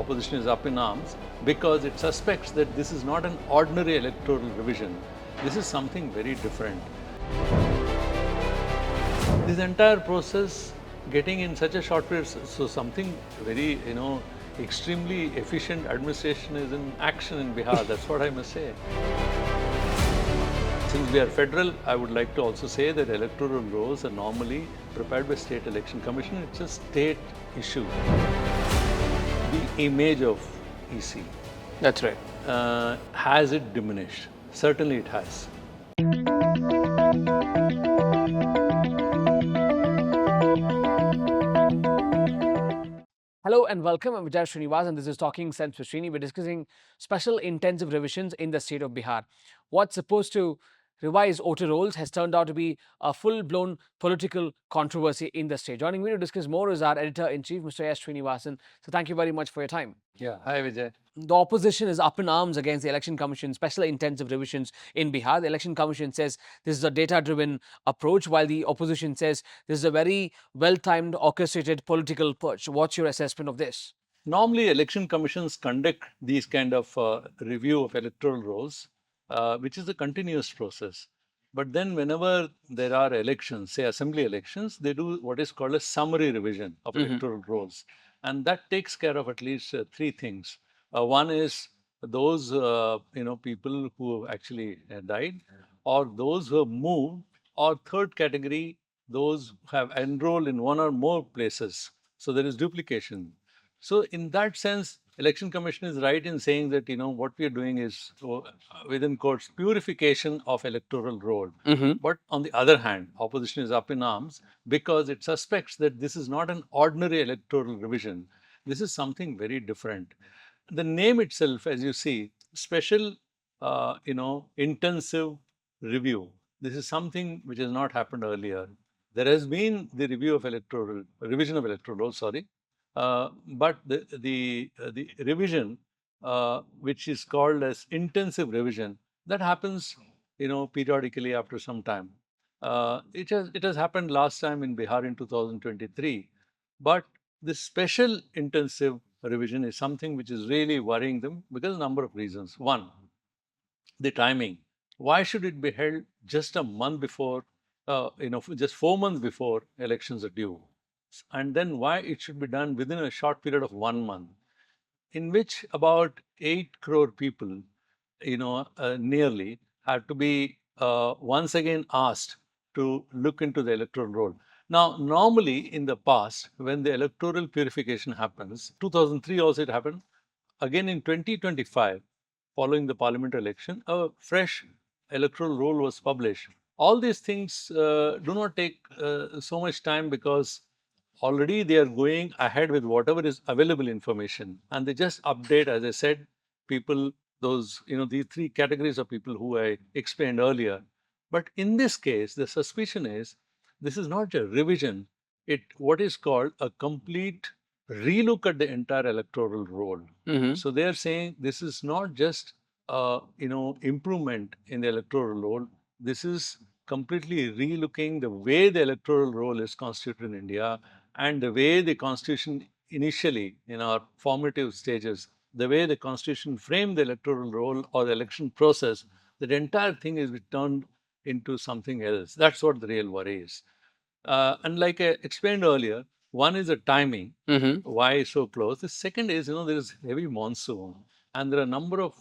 opposition is up in arms because it suspects that this is not an ordinary electoral revision. This is something very different. This entire process getting in such a short period, so something very, extremely efficient administration is in action in Bihar. That's what I must say. Since we are federal, I would like to also say that electoral rolls are normally prepared by State Election Commission. It's a state issue. The image of EC. That's right. Has it diminished? Certainly it has. Hello and welcome. I'm Srinivasan and this is Talking Sense with Srini. We're discussing special intensive revisions in the state of Bihar. What's supposed to revise voter rolls has turned out to be a full-blown political controversy in the state. Joining me to discuss more is our editor-in-chief, Mr. S. Srinivasan. So thank you very much for your time. Yeah. Hi, Vijay. The opposition is up in arms against the Election Commission special intensive revisions in Bihar. The Election Commission says this is a data-driven approach, while the opposition says this is a very well-timed, orchestrated political purge. What's your assessment of this? Normally, election commissions conduct these kind of review of electoral rolls, which is a continuous process. But then whenever there are elections, say assembly elections, they do what is called a summary revision of electoral rolls. And that takes care of at least three things. One is those people who have actually died, or those who have moved, or third category, those who have enrolled in one or more places. So there is duplication. So in that sense, Election Commission is right in saying that, what we are doing is, within quotes, purification of electoral roll. But on the other hand, opposition is up in arms because it suspects that this is not an ordinary electoral revision. This is something very different. The name itself, as you see, special, intensive review. This is something which has not happened earlier. There has been the revision of electoral roll, but the revision, which is called as intensive revision, that happens, periodically after some time. It has happened last time in Bihar in 2023, but this special intensive revision is something which is really worrying them because of a number of reasons. One, the timing. Why should it be held just a month before, just 4 months before elections are due? And then why it should be done within a short period of 1 month, in which about 8 crore people, nearly have to be once again asked to look into the electoral roll. Now, normally in the past, when the electoral purification happens, 2003 also it happened, again in 2025, following the parliament election, a fresh electoral roll was published. All these things do not take so much time because already they are going ahead with whatever is available information, and they just update, as I said, people, those, these three categories of people who I explained earlier. But in this case, the suspicion is this is not a revision, what is called a complete relook at the entire electoral roll. So they are saying this is not just improvement in the electoral roll. This is completely relooking the way the electoral roll is constituted in India, and the way the Constitution initially, in our formative stages, the way the Constitution framed the electoral roll or the election process, that entire thing is turned into something else. That's what the real worry is. And like I explained earlier, one is the timing. Why so close? The second is, there is heavy monsoon, and there are a number of,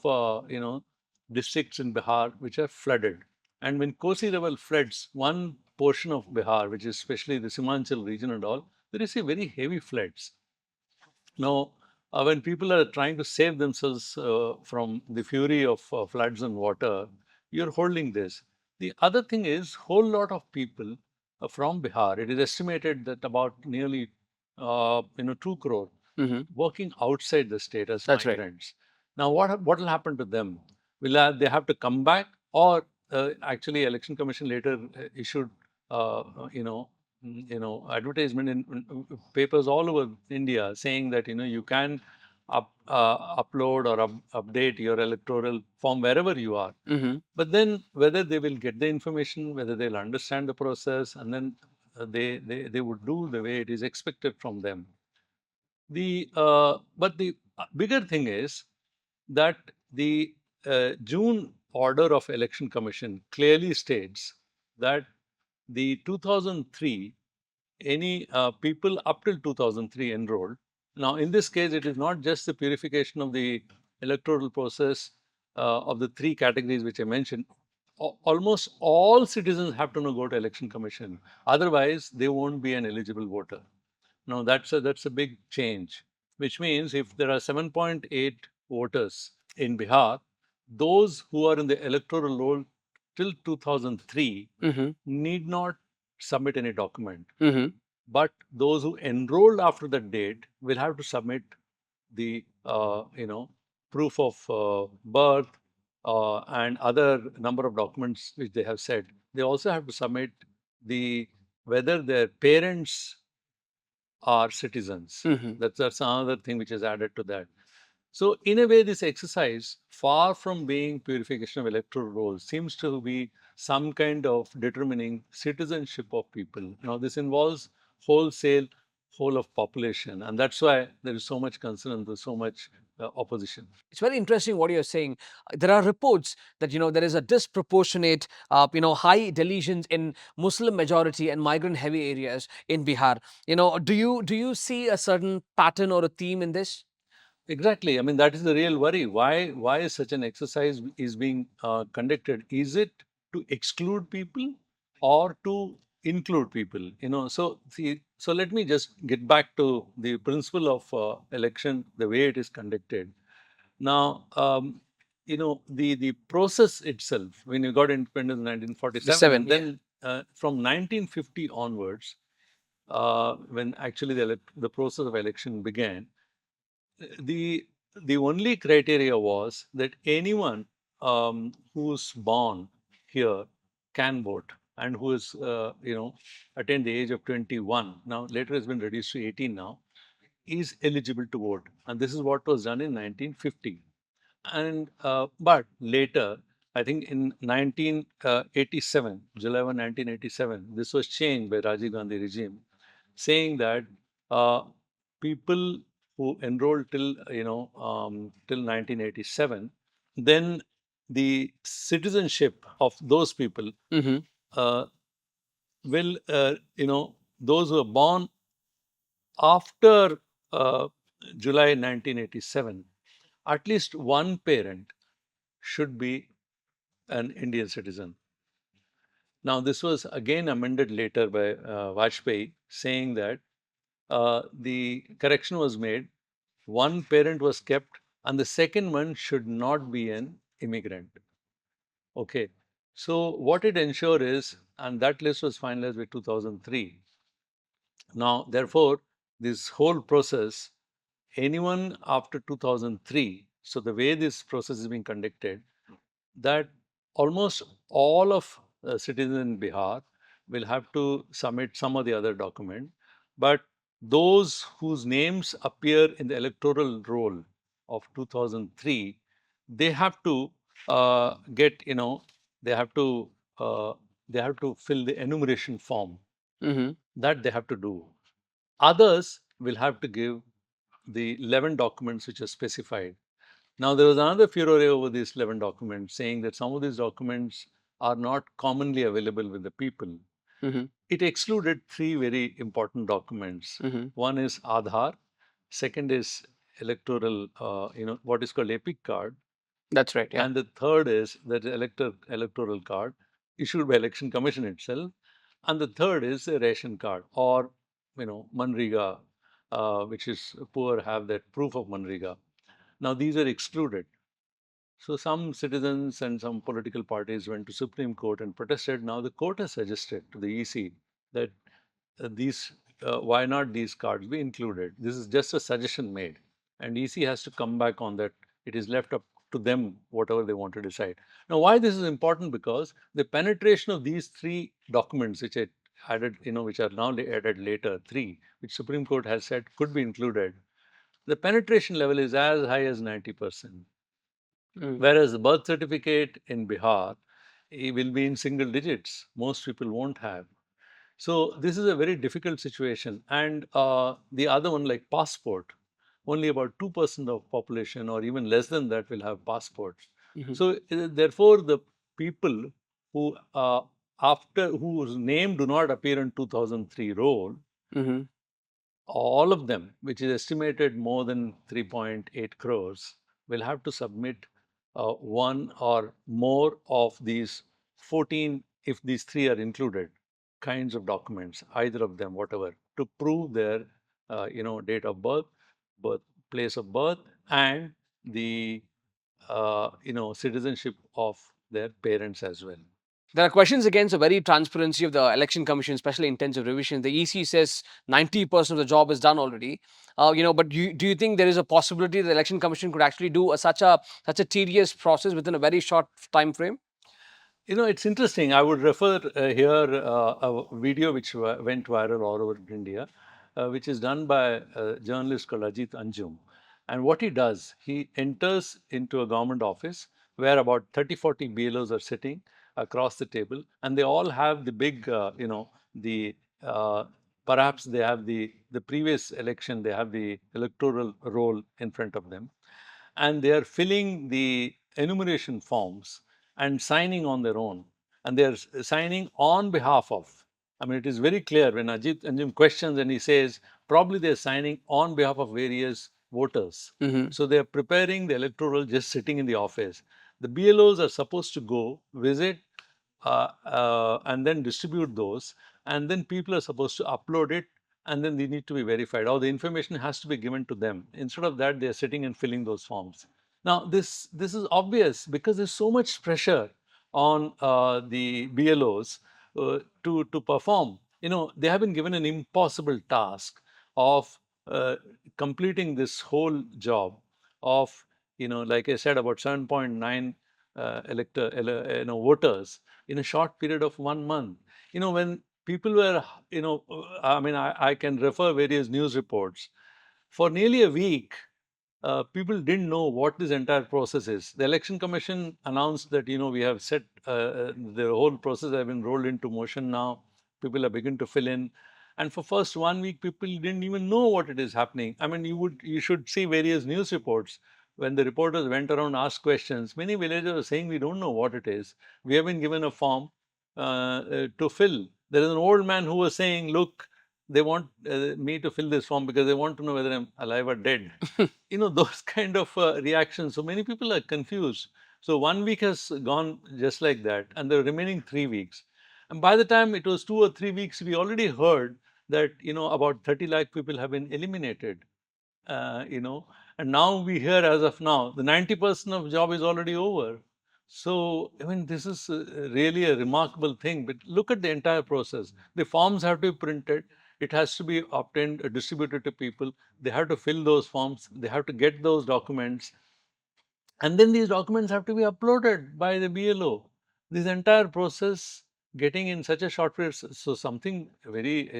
districts in Bihar which are flooded. And when Kosi River floods one portion of Bihar, which is especially the Simhanchal region and all, there is a very heavy floods. Now, when people are trying to save themselves from the fury of floods and water, you're holding this. The other thing is, whole lot of people from Bihar, it is estimated that about nearly 2 crore working outside the state as That's right. migrants. Now, what will happen to them? Will they have to come back, or actually, Election Commission later issued, advertisement in papers all over India saying that you can upload or update your electoral form wherever you are. But then whether they will get the information, whether they'll understand the process, and then they would do the way it is expected from them. But the bigger thing is that the June order of Election Commission clearly states that the 2003 any people up till 2003 enrolled. Now, in this case, it is not just the purification of the electoral process of the three categories which I mentioned. Almost all citizens have to now go to Election Commission. Otherwise, they won't be an eligible voter. Now, that's a big change, which means if there are 7.8 voters in Bihar, those who are in the electoral roll till 2003 Mm-hmm. need not submit any document. Mm-hmm. But those who enrolled after that date will have to submit the proof of birth and other number of documents which they have said. They also have to submit the whether their parents are citizens. Mm-hmm. That's another thing which is added to that. So, in a way, this exercise, far from being purification of electoral rolls, seems to be some kind of determining citizenship of people. Now, this involves wholesale, whole of population, and that's why there is so much concern and there's so much opposition. It's very interesting what you're saying. There are reports that there is a disproportionate, high deletions in Muslim majority and migrant heavy areas in Bihar. Do you see a certain pattern or a theme in this? Exactly. I mean, that is the real worry. Why such an exercise is being conducted? Is it to exclude people or to include people? So see, so let me just get back to the principle of election, the way it is conducted. Now, the process itself, when you got independence in 1947, Seven, and yeah. then from 1950 onwards, when actually the process of election began, the the only criteria was that anyone who's born here can vote and who is attained the age of 21, now later has been reduced to 18 now, is eligible to vote, and this is what was done in 1950. And but later, I think in 1987, July 1, 1987, this was changed by Rajiv Gandhi regime, saying that uh, people who enrolled till 1987, then the citizenship of those people Mm-hmm. uh, will those who are born after uh, July 1987, at least one parent should be an Indian citizen. Now, this was again amended later by Vajpayee, saying that the correction was made, one parent was kept, and the second one should not be an immigrant. Okay. So, what it ensured is, and that list was finalized by 2003. Now, therefore, this whole process, anyone after 2003, so the way this process is being conducted, that almost all of citizens in Bihar will have to submit some of the other document, but those whose names appear in the electoral roll of 2003, they have to get they have to uh, they have to fill the enumeration form, Mm-hmm. that they have to do. Others will have to give the 11 documents which are specified. Now, there was another furor over these 11 documents, saying that some of these documents are not commonly available with the people. Mm-hmm. It excluded three very important documents. Mm-hmm. One is Aadhaar, second is electoral, what is called EPIC card, That's right. Yeah. and the third is that electoral card issued by Election Commission itself, and the third is a ration card or Manriga, which is poor have that proof of Manriga. Now, these are excluded. So some citizens and some political parties went to Supreme Court and protested. Now the court has suggested to the EC that these why not these cards be included? This is just a suggestion made, and EC has to come back on that. It is left up to them whatever they want to decide. Now, why this is important? Because the penetration of these three documents, which I added, which are now added later, three, which Supreme Court has said could be included, the penetration level is as high as 90%. Mm. Whereas the birth certificate in Bihar, it will be in single digits. Most people won't have. So this is a very difficult situation. And the other one, like passport, only about 2% of population or even less than that will have passports. Mhm. So therefore, the people who after whose name do not appear in 2003 roll, Mhm. all of them, which is estimated more than 3.8 crores, will have to submit one or more of these 14, if these three are included, kinds of documents, either of them, whatever, to prove their, date of birth, birth, place of birth, and the, citizenship of their parents as well. There are questions against the very transparency of the election commission, especially in terms of revision. The EC says 90% of the job is done already. But do you think there is a possibility the election commission could actually do such a tedious process within a very short time frame? It's interesting. I would refer here a video which went viral all over India, which is done by a journalist called Ajit Anjum. And what he does, he enters into a government office where about 30, 40 BLOs are sitting across the table, and they all have the big, the perhaps they have the previous election, they have the electoral roll in front of them, and they are filling the enumeration forms and signing on their own. And they are signing on behalf of. I mean, it is very clear when Ajit Anjum questions and he says, probably they are signing on behalf of various voters. Hmm. So they are preparing the electoral just sitting in the office. The BLOs are supposed to go visit and then distribute those, and then people are supposed to upload it, and then they need to be verified, or the information has to be given to them. Instead of that, they are sitting and filling those forms. Now this is obvious because there's so much pressure on the BLOs to perform. They have been given an impossible task of completing this whole job of, like I said, about 7.9 voters in a short period of 1 month. When people were, I mean, I can refer various news reports. For nearly a week, people didn't know what this entire process is. The Election Commission announced that, we have set the whole process has been rolled into motion now. People are beginning to fill in. And for first 1 week, people didn't even know what it is happening. I mean, you should see various news reports. When the reporters went around, asked questions, many villagers were saying, we don't know what it is. We have been given a form to fill. There is an old man who was saying, look, they want me to fill this form because they want to know whether I'm alive or dead. Those kind of reactions. So many people are confused. So 1 week has gone just like that, and the remaining 3 weeks. And by the time it was 2 or 3 weeks, we already heard that about 30 lakh people have been eliminated. uh, you know, and now we hear as of now the 90% of job is already over. So, I mean, this is really a remarkable thing. But look at the entire process. The forms have to be printed. It has to be obtained, distributed to people. They have to fill those forms. They have to get those documents. And then these documents have to be uploaded by the BLO. This entire process getting in such a short period. So something very,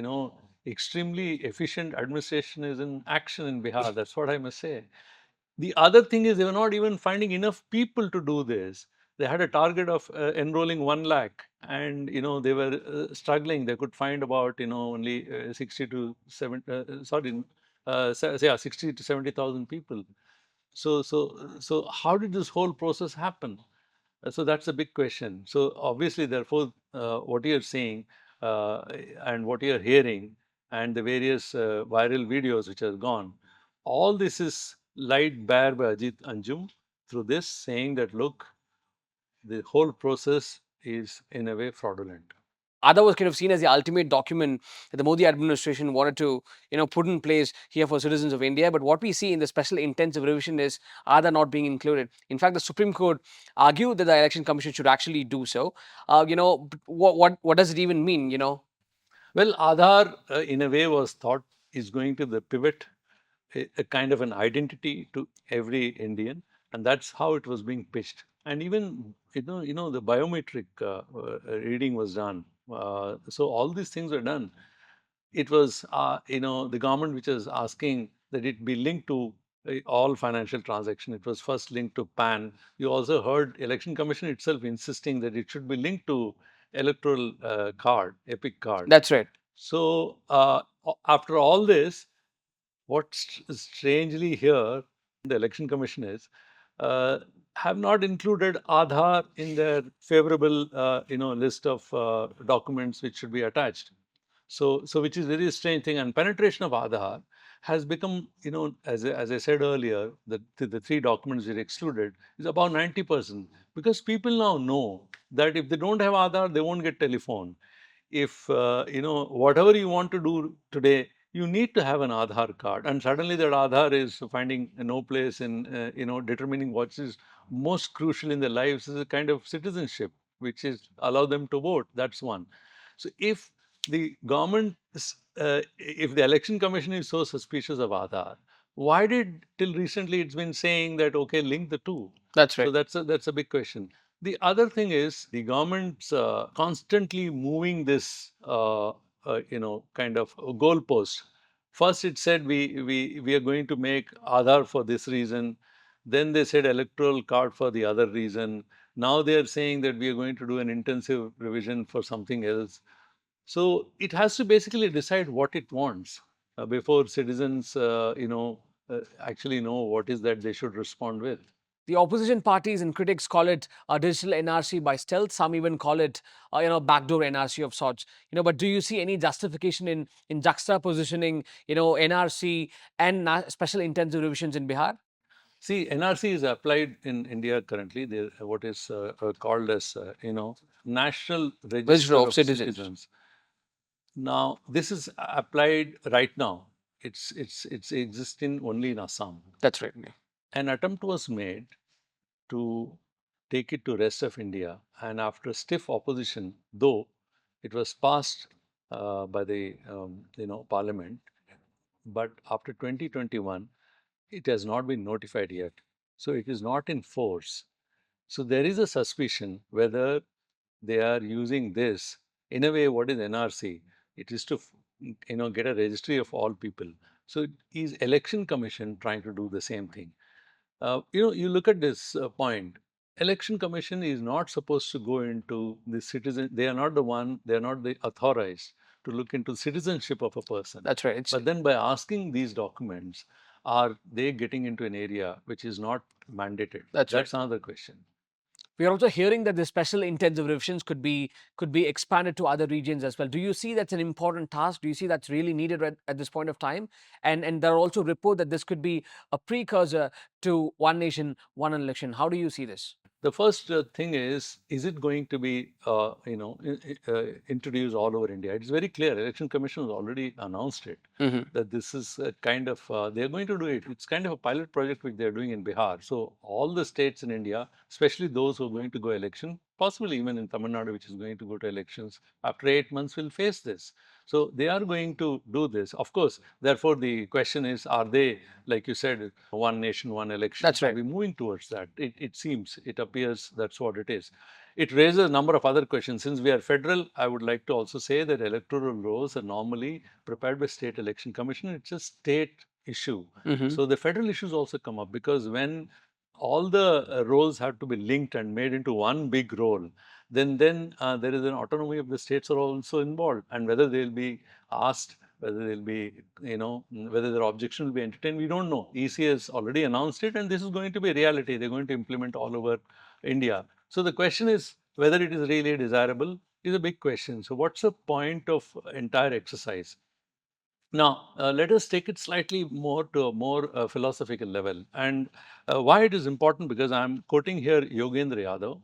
extremely efficient administration is in action in Bihar. That's what I must say. The other thing is they were not even finding enough people to do this. They had a target of enrolling 1 lakh, and they were struggling. They could find about only 60 to 70. Yeah, 60 to 70,000 people. So how did this whole process happen? So that's a big question. So obviously, therefore, what you're saying uh, and what you're hearing and the various viral videos which have gone, all this is laid bare by Ajit Anjum through this, saying that look, the whole process is in a way fraudulent. Aadhaar was kind of seen as the ultimate document that the Modi administration wanted to, put in place here for citizens of India. But what we see in the special intensive revision is Aadhaar not being included. In fact, the Supreme Court argued that the Election Commission should actually do so. What does it even mean? Well, Aadhaar, in a way, was thought is going to the pivot, a kind of an identity to every Indian, and that's how it was being pitched. And even the biometric reading was done. So all these things were done. It was the government which was asking that it be linked to all financial transaction. It was first linked to PAN. You also heard Election Commission itself insisting that it should be linked to electoral card, epic card. That's right. So after all this, What's strangely here, the election commission is, uh, have not included Aadhaar in their favorable, list of documents which should be attached. So which is very strange thing. And penetration of Aadhaar has become, as I said earlier, the three documents which are excluded is about 90%, because people now know that if they don't have Aadhaar, they won't get telephone. If whatever you want to do today, you need to have an Aadhaar card, and suddenly that Aadhaar is finding no place in determining what is most crucial in their lives is a kind of citizenship, which is allow them to vote. That's one. So if the government, if the election commission is so suspicious of Aadhaar, why did till recently it's been saying that okay, link the two? That's So right. that's a big question. The other thing is the government's constantly moving this, kind of goalpost. First, it said we are going to make Aadhaar for this reason. Then they said electoral card for the other reason. Now they are saying that we are going to do an intensive revision for something else. So it has to basically decide what it wants before citizens, actually know what is that they should respond with. The opposition parties and critics call it a digital NRC by stealth. Some even call it, backdoor NRC of sorts. But do you see any justification in juxtapositioning, NRC and special intensive revisions in Bihar? See, NRC is applied in India currently. There, what is called as, National Register Register of of citizens. Citizens. Now, this is applied right now. It's existing only in Assam. That's right. An attempt was made to take it to rest of India, and after stiff opposition, though it was passed by the Parliament, but after 2021, it has not been notified yet. So it is not in force. So there is a suspicion whether they are using this in a way. What is NRC? It is to get a registry of all people. So is election commission trying to do the same thing? You look at this point. Election commission is not supposed to go into the citizen. They are not the one. They are not the authorized to look into citizenship of a person. That's right. It's, But then by asking these documents, are they getting into an area which is not mandated? that's right. That's another question. We are also hearing that the special intensive revisions could be expanded to other regions as well. Do you see that's an important task? Do you see that's really needed at this point of time? And there are also reports that this could be a precursor to one nation, one election. How do you see this? The first thing is it going to be, introduced all over India? It's very clear. Election Commission has already announced it, that this is a kind of, they're going to do it. It's kind of a pilot project which they're doing in Bihar. So all the states in India, especially those who are going to go election, possibly even in Tamil Nadu, which is going to go to elections, after 8 months will face this. So they are going to do this. Of course, therefore, the question is, are they, like you said, one nation, one election? That's right. Are we moving towards that? It seems, it appears that's what it is. It raises a number of other questions. Since we are federal, I would like to also say that electoral rolls are normally prepared by State Election Commission. It's a state issue. So the federal issues also come up, because when all the roles have to be linked and made into one big role, then there is an autonomy of the states are also involved, and whether they'll be asked, whether they'll be, whether their objection will be entertained, we don't know. EC has already announced it, and this is going to be a reality. They're going to implement all over India. So the question is whether it is really desirable is a big question. So what's the point of entire exercise? Now, let us take it slightly more to a more philosophical level. And why it is important, because I'm quoting here Yogendra Yadav,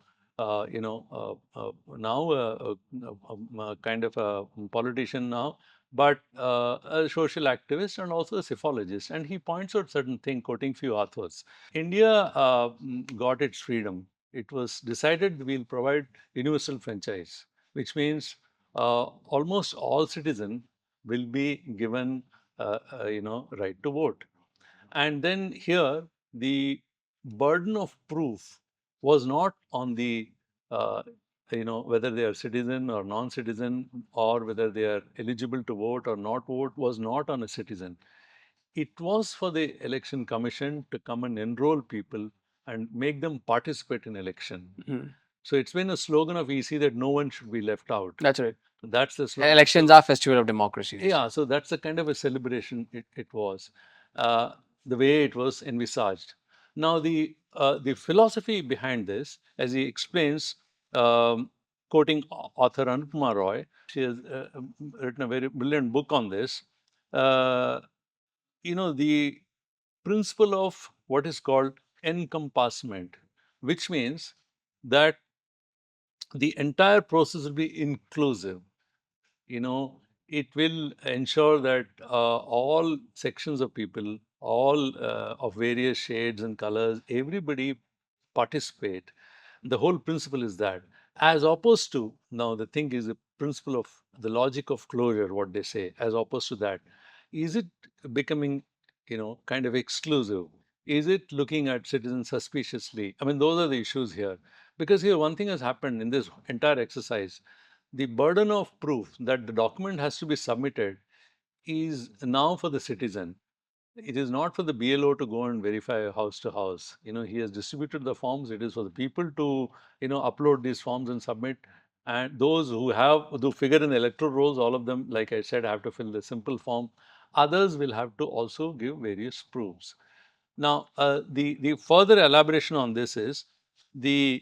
now kind of a politician now, but a social activist and also a psephologist. And he points out certain thing, quoting few authors. India got its freedom. It was decided we'll provide universal franchise, which means almost all citizens will be given, right to vote. And then here, the burden of proof was not on the, uh, whether they are citizen or non-citizen, or whether they are eligible to vote or not vote, was not on a citizen. It was for the election commission to come and enroll people and make them participate in election. So it's been a slogan of EC that no one should be left out. That's right. That's the slogan. Elections are festival of democracy. Yeah, so that's a kind of a celebration it was. the way it was envisaged. Now, the philosophy behind this, as he explains, quoting author Anupama Roy, she has written a very brilliant book on this. Uh, the principle of what is called encompassment, which means that the entire process will be inclusive. you know, it will ensure that all sections of people, all of various shades and colors, everybody participate. The whole principle is that, as opposed to, now the thing is the principle of the logic of closure, what they say, as opposed to that, is it becoming, kind of exclusive? Is it looking at citizens suspiciously? I mean, those are the issues here. Because here, one thing has happened in this entire exercise, the burden of proof that the document has to be submitted is now for the citizen. It is not for the BLO to go and verify house to house. He has distributed the forms. It is for the people to, upload these forms and submit. And those who figure in the electoral rolls, all of them, like I said, have to fill the simple form. Others will have to also give various proofs. Now, the further elaboration on this is the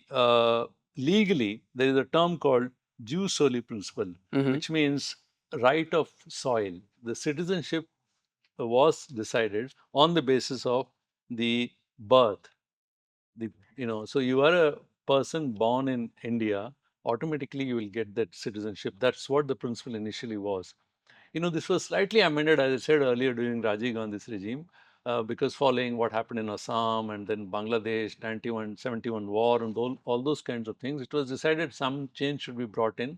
legally there is a term called jus soli principle, which means right of soil. The citizenship was decided on the basis of the birth. So you are a person born in India, automatically you will get that citizenship. That's what the principle initially was. This was slightly amended, as I said earlier, during Rajiv Gandhi's regime, because following what happened in Assam and then Bangladesh, 91-71 war and all those kinds of things, it was decided some change should be brought in,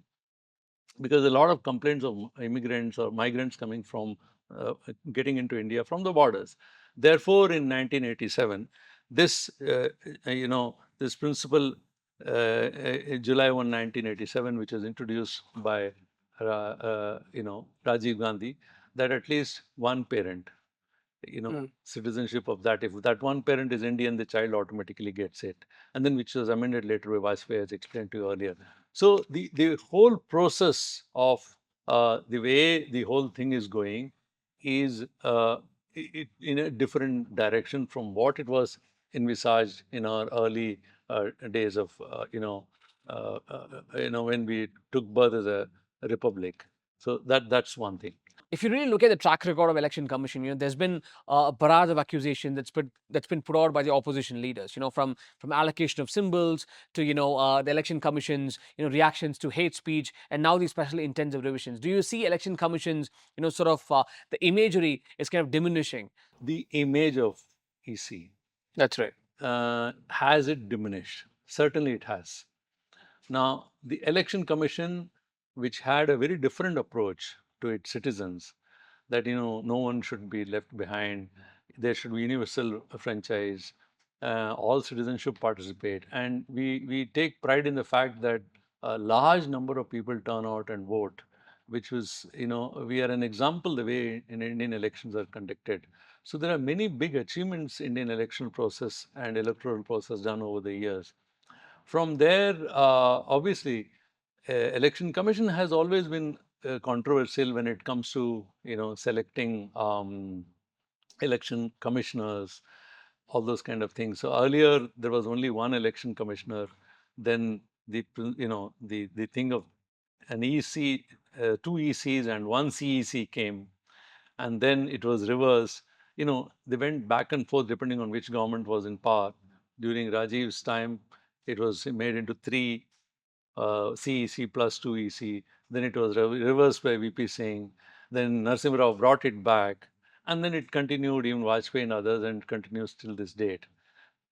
because a lot of complaints of immigrants or migrants coming from getting into India from the borders. Therefore, in 1987, this this principle, July 1, 1987, which was introduced by Rajiv Gandhi, that at least one parent, citizenship of that. If that one parent is Indian, the child automatically gets it. And then which was amended later by Vajpayee, as explained to you earlier. So the whole process of the way the whole thing is going is in a different direction from what it was envisaged in our early days of, when we took birth as a republic. So that's one thing. If you really look at the track record of election commission, there's been a barrage of accusation that's been put out by the opposition leaders. From allocation of symbols to the election commission's reactions to hate speech, and now these special intensive revisions. Do you see election commissions sort of the imagery is kind of diminishing? The image of EC, That's right. has it diminished? Certainly, it has. Now, the Election Commission, which had a very different approach to its citizens, that no one should be left behind, there should be universal franchise, all citizens should participate, and we take pride in the fact that a large number of people turn out and vote, which was, we are an example the way in Indian elections are conducted. So there are many big achievements in Indian election process and electoral process done over the years. From there, obviously, election commission has always been controversial when it comes to selecting election commissioners, all those kind of things. So earlier there was only one election commissioner. Then the thing of an EC, two ECs and one CEC came, and then it was reversed. They went back and forth depending on which government was in power. During Rajiv's time, it was made into three CEC plus 2 EC. Then it was reversed by VP Singh. Then Narasimha Rao brought it back. And then it continued, even Vajpayee and others, and continues till this date.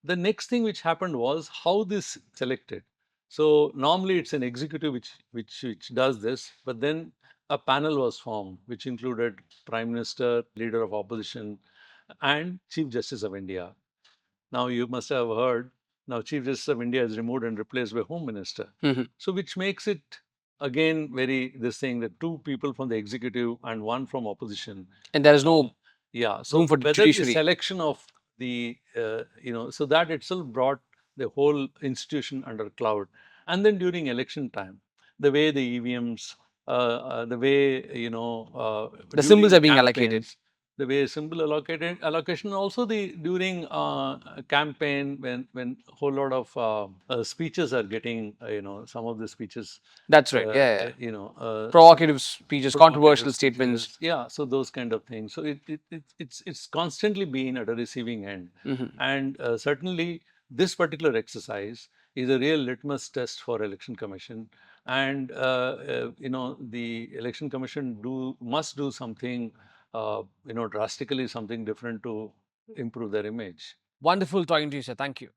The next thing which happened was how this selected. So normally it's an executive which does this, but then a panel was formed which included Prime Minister, Leader of Opposition, and Chief Justice of India. Now you must have heard, now Chief Justice of India is removed and replaced by Home Minister. So which makes it again very this thing that two people from the executive and one from opposition. And there is no Yeah. So room for whether the judiciary. selection of the so that itself brought the whole institution under cloud. And then during election time, the way the EVMs, the way The symbols during are being allocated. campaigns, the way symbol allocation, also the during campaign when whole lot of speeches are getting, some of the speeches. That's right. Yeah. Provocative Speeches, controversial statements. speeches. Yeah, so those kind of things. So it's constantly been at a receiving end, and certainly this particular exercise is a real litmus test for election commission, and the election commission must do something, drastically something different to improve their image. Wonderful talking to you, sir. Thank you.